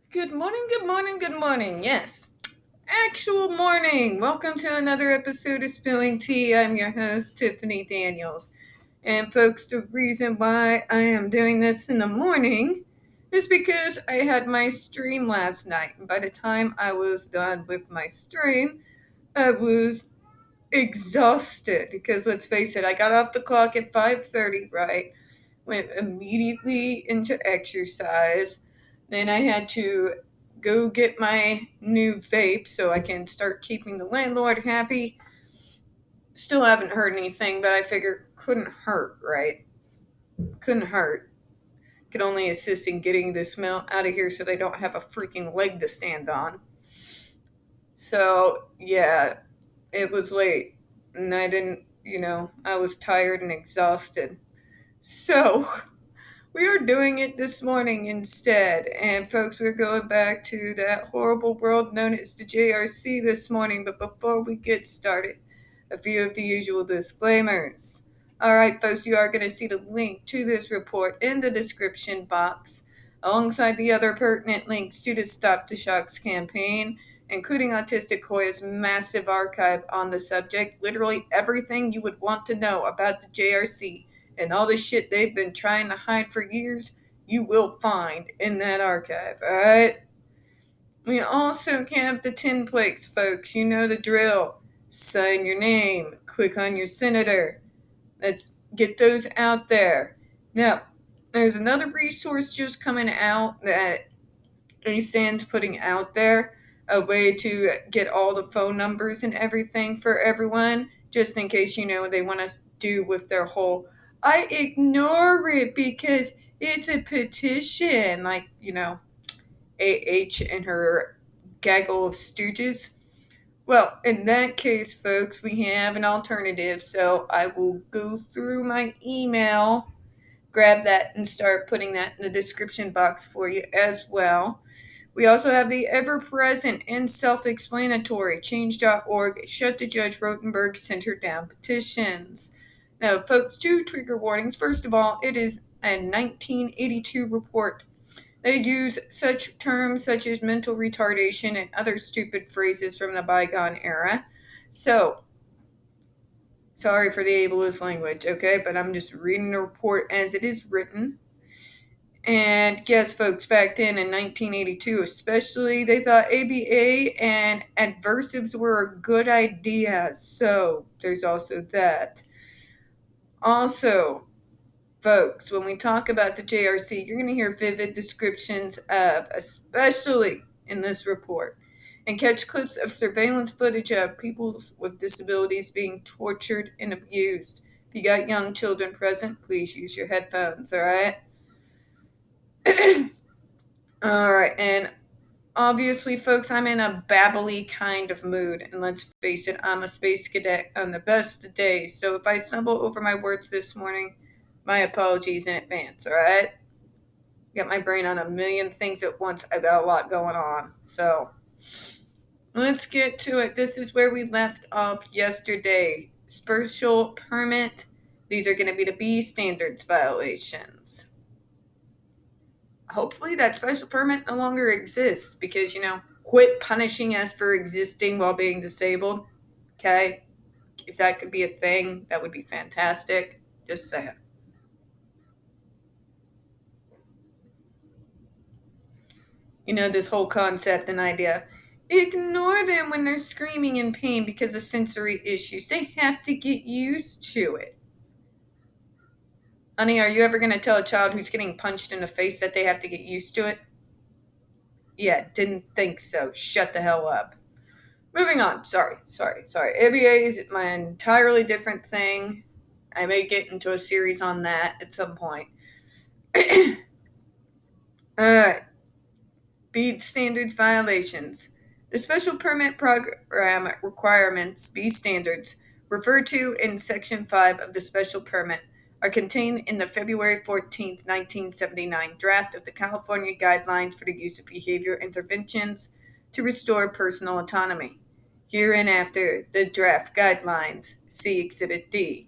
Good morning, good morning, good morning. Yes, actual morning. Welcome to another episode of Spilling Tea. I'm your host, Tiffany Daniels. And, folks, the reason why I am doing this in the morning is because I had my stream last night. And by the time I was done with my stream, I was exhausted. Because, let's face it, I got off the clock at 5:30, right? Went immediately into exercise. Then I had to go get my new vape so I can start keeping the landlord happy. Still haven't heard anything, but I figure couldn't hurt, right? Couldn't hurt. Could only assist in getting the smell out of here so they don't have a freaking leg to stand on. So, yeah, it was late. And I didn't, I was tired and exhausted. So, we are doing it this morning instead. And folks, we're going back to that horrible world known as the JRC this morning. But before we get started, a few of the usual disclaimers. All right, folks, you are going to see the link to this report in the description box, alongside the other pertinent links to the Stop the Shocks campaign, including Autistic Hoya's massive archive on the subject, literally everything you would want to know about the JRC and all the shit they've been trying to hide for years, you will find in that archive, alright? We also have the tin plates, folks. You know the drill. Sign your name, click on your senator. Let's get those out there. Now, there's another resource just coming out that ASAN's putting out there, a way to get all the phone numbers and everything for everyone, just in case, they want to do with their whole, I ignore it because it's a petition, like, AH and her gaggle of stooges. Well, in that case, folks, we have an alternative, so I will go through my email, grab that, and start putting that in the description box for you as well. We also have the ever-present and self-explanatory Change.org Shut the Judge Rotenberg Center Down petitions. Now, folks, two trigger warnings. First of all, it is a 1982 report. They use such terms such as mental retardation and other stupid phrases from the bygone era. So, sorry for the ableist language, okay? But I'm just reading the report as it is written. And yes, folks, back then in 1982 especially, they thought ABA and adversives were a good idea. So there's also that. Also, folks, when we talk about the JRC, you're going to hear vivid descriptions of, especially in this report, and catch clips of surveillance footage of people with disabilities being tortured and abused. If you got young children present, please use your headphones, all right? All right, and obviously, folks, I'm in a babbly kind of mood, and let's face it, I'm a space cadet on the best of days, so if I stumble over my words this morning, my apologies in advance, alright? Got my brain on a million things at once. I got a lot going on, so let's get to it. This is where we left off yesterday. Special permit. These are going to be the B standards violations. Hopefully that special permit no longer exists because, quit punishing us for existing while being disabled. Okay? If that could be a thing, that would be fantastic. Just saying. This whole concept and idea. Ignore them when they're screaming in pain because of sensory issues. They have to get used to it. Honey, are you ever going to tell a child who's getting punched in the face that they have to get used to it? Yeah, didn't think so. Shut the hell up. Moving on. Sorry. ABA is my entirely different thing. I may get into a series on that at some point. Alright. BEAD standards violations. The special permit program requirements, B standards, referred to in Section 5 of the special permit, are contained in the February 14, 1979 draft of the California Guidelines for the Use of Behavior Interventions to Restore Personal Autonomy. Hereinafter, the draft guidelines, see Exhibit D.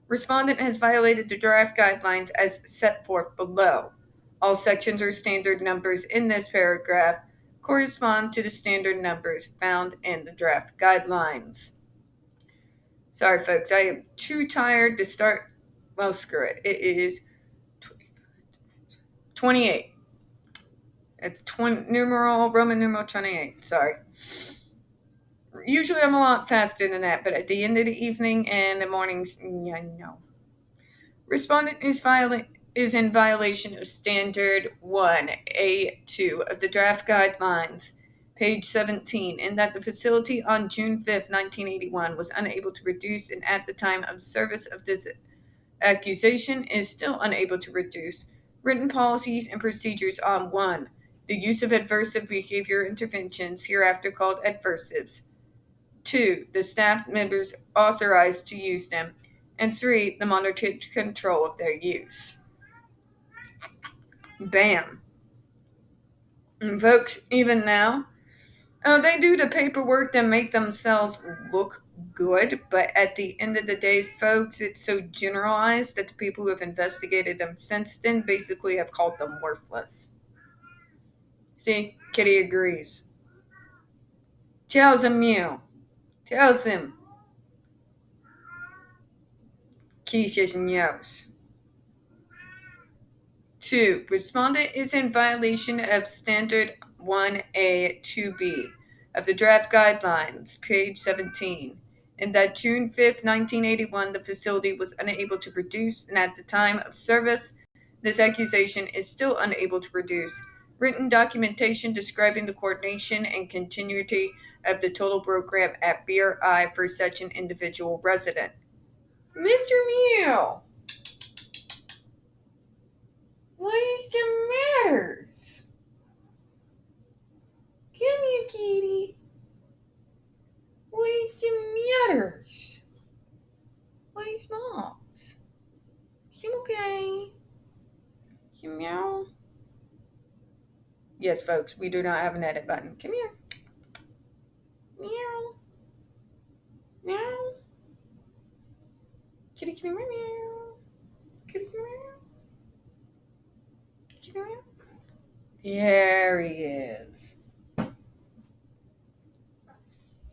Respondent has violated the draft guidelines as set forth below. All sections or standard numbers in this paragraph correspond to the standard numbers found in the draft guidelines. Sorry, folks, I am too tired to start. Well, screw it. It is 28. It's Roman numeral 28. Sorry. Usually I'm a lot faster than that, but at the end of the evening and the mornings, yeah, no. Respondent is in violation of Standard 1A2 of the draft guidelines, page 17, in that the facility on June 5th, 1981 was unable to produce, and at the time of service of this accusation is still unable to produce, written policies and procedures on 1. The use of adversive behavior interventions, hereafter called adversives. 2. The staff members authorized to use them. And 3. The monitored control of their use. Bam. And folks, even now, they do the paperwork to make themselves look good, but at the end of the day, folks, it's so generalized that the people who have investigated them since then basically have called them worthless. See, Kitty agrees. Tells him you. Tells him. Key says yes. 2. Respondent is in violation of Standard 1A 2B of the draft guidelines, page 17, in that June 5th, 1981, the facility was unable to produce, and at the time of service, this accusation is still unable to produce, written documentation describing the coordination and continuity of the total program at BRI for such an individual resident. Mr. Mew! What is the matters? Come here, kitty. What is the matters? What is mom's? You okay? You meow? Yes, folks, we do not have an edit button. Come here. Meow. Meow. Kitty, kitty, meow, meow. Kitty, kitty, meow. Kitty, meow. There he is.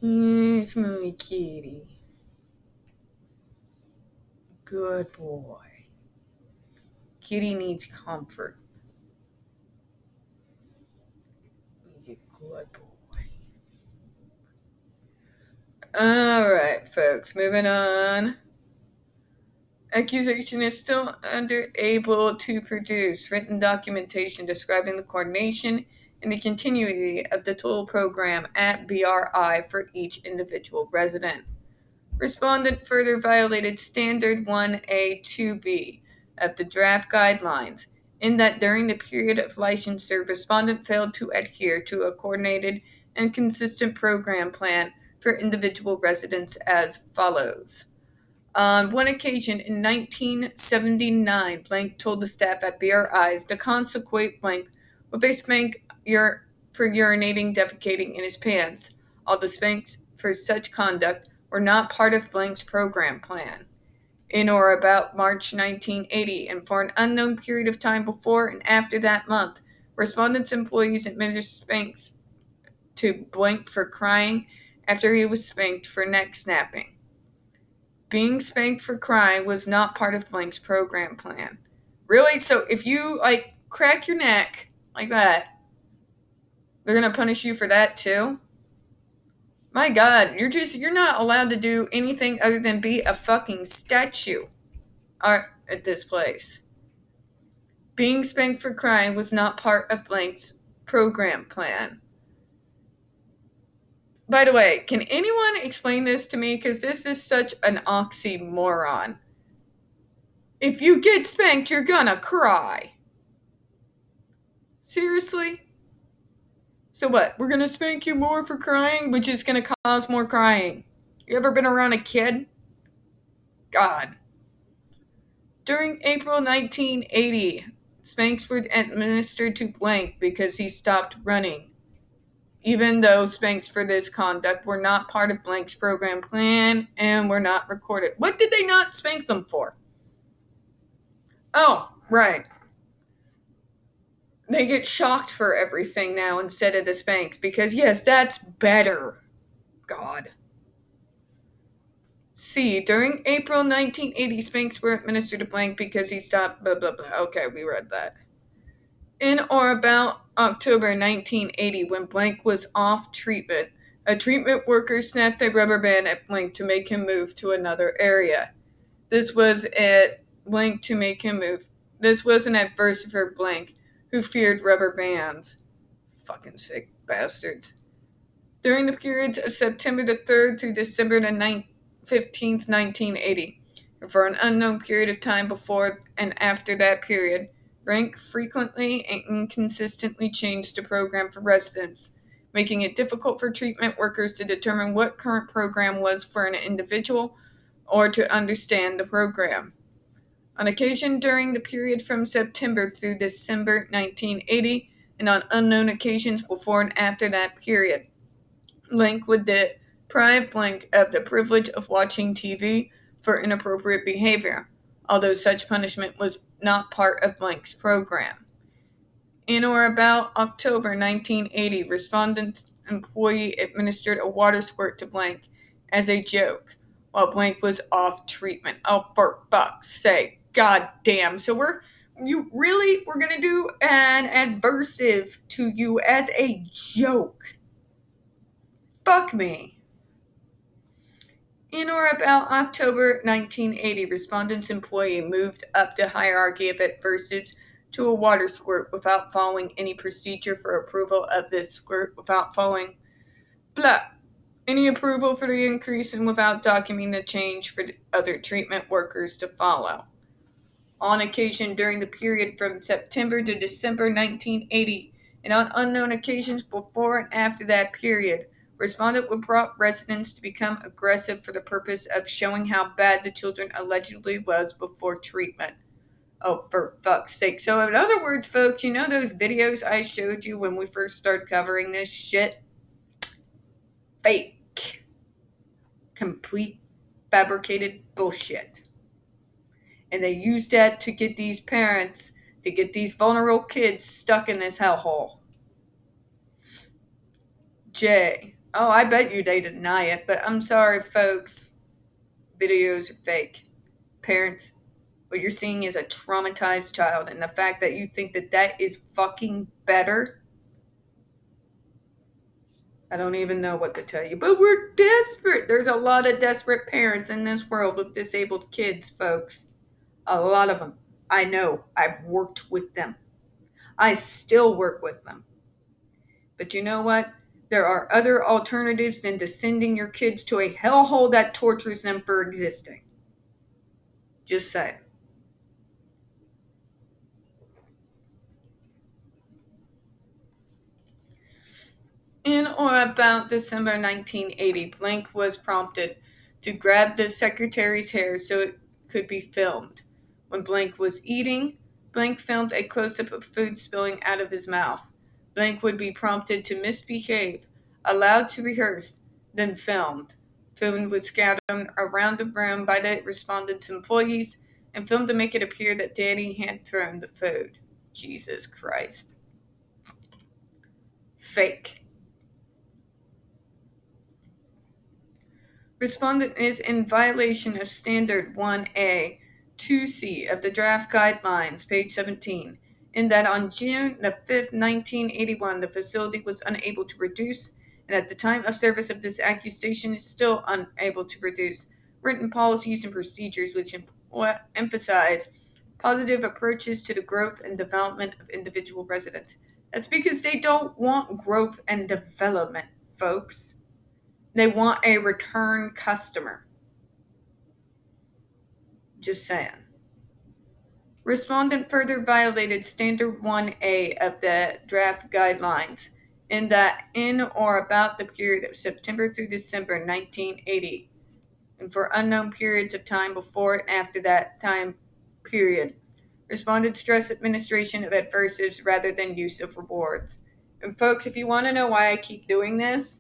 It's my kitty. Good boy. Kitty needs comfort. He's a good boy. Alright, folks, moving on. Accusation is still unable to produce written documentation describing the coordination and the continuity of the total program at BRI for each individual resident. Respondent further violated Standard 1A 2B of the draft guidelines in that during the period of licensure, respondent failed to adhere to a coordinated and consistent program plan for individual residents as follows. On one occasion in 1979, blank told the staff at BRI's to consequate blank with a spank for urinating, defecating in his pants. All the spanks for such conduct were not part of blank's program plan. In or about March 1980, and for an unknown period of time before and after that month, respondent's employees administered spanks to blank for crying after he was spanked for neck snapping. Being spanked for crying was not part of blank's program plan. Really? So if you, crack your neck like that, they're going to punish you for that too? My God, you're not allowed to do anything other than be a fucking statue at this place. Being spanked for crying was not part of blank's program plan. By the way, can anyone explain this to me? Because this is such an oxymoron. If you get spanked, you're gonna cry. Seriously? So what? We're gonna spank you more for crying, which is gonna cause more crying. You ever been around a kid? God. During April 1980, spanks were administered to blank because he stopped running. Even though spanks for this conduct were not part of blank's program plan and were not recorded. What did they not spank them for? Oh, right. They get shocked for everything now instead of the spanks because, yes, that's better. God. C. During April 1980, spanks were administered to blank because he stopped blah blah blah. Okay, we read that. In or about October 1980, when blank was off treatment, a treatment worker snapped a rubber band at blank to make him move to another area. This was at blank to make him move. This wasn't adverse for blank, who feared rubber bands. Fucking sick bastards. During the periods of September the 3rd through December the 15th, 1980, and for an unknown period of time before and after that period, Rank frequently and inconsistently changed the program for residents, making it difficult for treatment workers to determine what current program was for an individual or to understand the program. On occasion during the period from September through December 1980, and on unknown occasions before and after that period, Blank would deprive Blank of the privilege of watching TV for inappropriate behavior, although such punishment was not part of Blank's program. In or about October 1980, respondent's employee administered a water squirt to Blank as a joke while Blank was off treatment. Oh, for fuck's sake. God damn. So we're going to do an adversive to you as a joke. Fuck me. In or about October 1980, respondent's employee moved up the hierarchy of adversives to a water squirt without following any procedure for approval of this squirt, without following any approval for the increase, and without documenting the change for the other treatment workers to follow. On occasion during the period from September to December 1980, and on unknown occasions before and after that period, respondent would prompt residents to become aggressive for the purpose of showing how bad the children allegedly was before treatment. Oh, for fuck's sake. So in other words, folks, you know those videos I showed you when we first started covering this shit? Fake. Complete fabricated bullshit. And they use that to get these parents, to get these vulnerable kids stuck in this hellhole. J. Oh, I bet you they deny it, but I'm sorry, folks. Videos are fake. Parents, what you're seeing is a traumatized child, and the fact that you think that that is fucking better, I don't even know what to tell you. But we're desperate. There's a lot of desperate parents in this world with disabled kids, folks. A lot of them. I know. I've worked with them. I still work with them. But you know what? There are other alternatives than to sending your kids to a hellhole that tortures them for existing. Just saying. In or about December 1980, Blank was prompted to grab the secretary's hair so it could be filmed. When Blank was eating, Blank filmed a close-up of food spilling out of his mouth. Blank would be prompted to misbehave, allowed to rehearse, then filmed. Food was scattered around the room by the respondent's employees, and filmed to make it appear that Danny had thrown the food. Jesus Christ. Fake. Respondent is in violation of Standard 1A, 2C of the Draft Guidelines, page 17, in that on June the 5th, 1981, the facility was unable to reduce, and at the time of service of this accusation is still unable to reduce, written policies and procedures which emphasize positive approaches to the growth and development of individual residents. That's because they don't want growth and development, folks. They want a return customer. Just saying. Respondent further violated Standard 1A of the Draft Guidelines in that in or about the period of September through December 1980, and for unknown periods of time before and after that time period, respondent stressed administration of adversives rather than use of rewards. And folks, if you want to know why I keep doing this,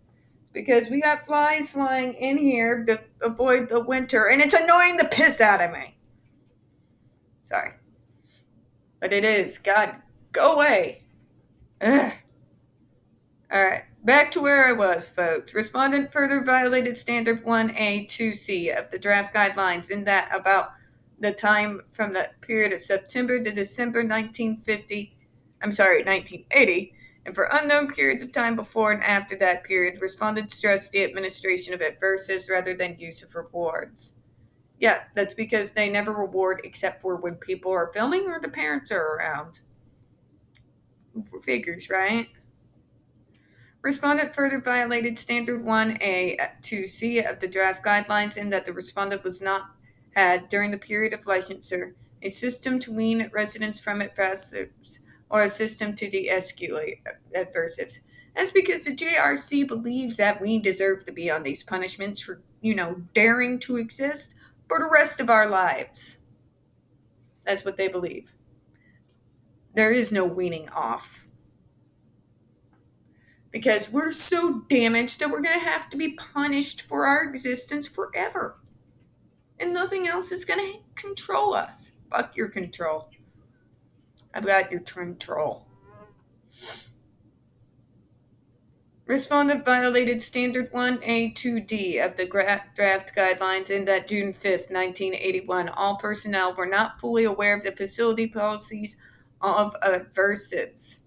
because we got flies flying in here to avoid the winter, and it's annoying the piss out of me. Sorry. But it is. God, go away. Ugh. Alright, back to where I was, folks. Respondent further violated Standard 1A 2C of the draft guidelines in that about the time from the period of September to December 1980, and for unknown periods of time before and after that period, respondent stressed the administration of adversives rather than use of rewards. Yeah, that's because they never reward except for when people are filming or the parents are around. Figures, right? Respondent further violated Standard 1A 2C of the draft guidelines in that the respondent was not had, during the period of licensure, a system to wean residents from adversives or a system to de-escalate adversives. That's because the JRC believes that we deserve to be on these punishments for, daring to exist for the rest of our lives. That's what they believe. There is no weaning off. Because we're so damaged that we're going to have to be punished for our existence forever. And nothing else is going to control us. Fuck your control. I've got your control. Respondent violated Standard 1A2D of the draft guidelines in that June 5th, 1981, all personnel were not fully aware of the facility policies of adversives.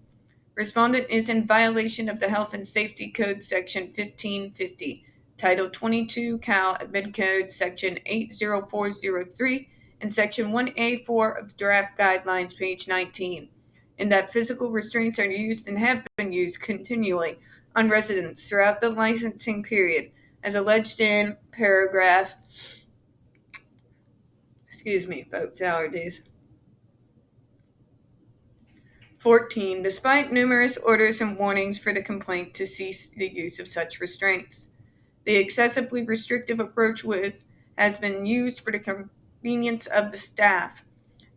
Respondent is in violation of the Health and Safety Code Section 1550, Title 22, Cal Admin Code Section 80403, and Section 1A4 of the Draft Guidelines, page 19, in that physical restraints are used and have been used continually on residents throughout the licensing period, as alleged in paragraph, excuse me, folks, allergies. 14. Despite numerous orders and warnings for the complaint to cease the use of such restraints, the excessively restrictive approach has been used for the convenience of the staff,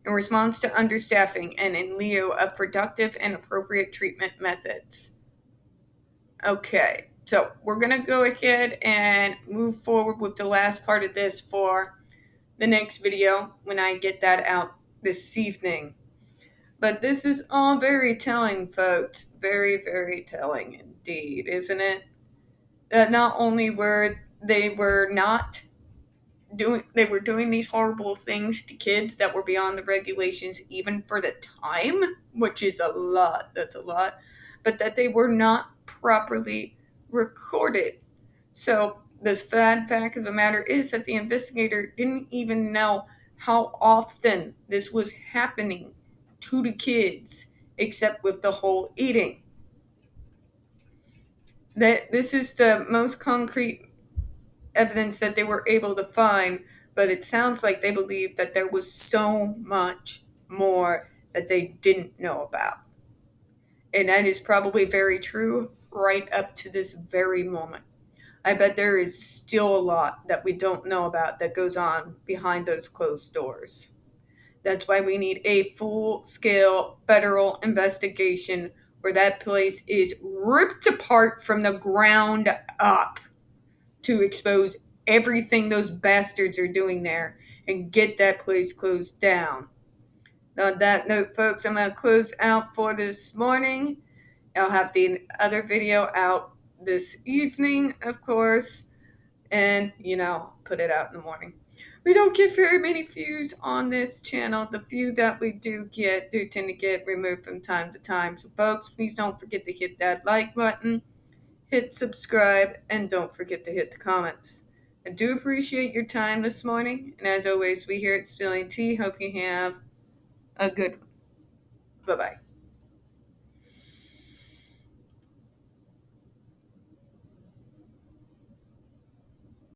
in response to understaffing and in lieu of productive and appropriate treatment methods. Okay, so we're going to go ahead and move forward with the last part of this for the next video when I get that out this evening. But this is all very telling, folks. Very, very telling indeed, isn't it? That not only were they doing these horrible things to kids that were beyond the regulations even for the time, which is a lot, that's a lot, but that they were not properly recorded. So the sad fact of the matter is that the investigator didn't even know how often this was happening to the kids, except with the whole eating. That this is the most concrete evidence that they were able to find, but it sounds like they believe that there was so much more that they didn't know about. And that is probably very true right up to this very moment. I bet there is still a lot that we don't know about that goes on behind those closed doors. That's why we need a full-scale federal investigation where that place is ripped apart from the ground up to expose everything those bastards are doing there and get that place closed down. On that note, folks, I'm going to close out for this morning. I'll have the other video out this evening, of course, and, put it out in the morning. We don't get very many views on this channel. The few that we do tend to get removed from time to time. So, folks, please don't forget to hit that like button, hit subscribe, and don't forget to hit the comments. I do appreciate your time this morning, and as always, we here at Spilling Tea hope you have a good one. Bye-bye.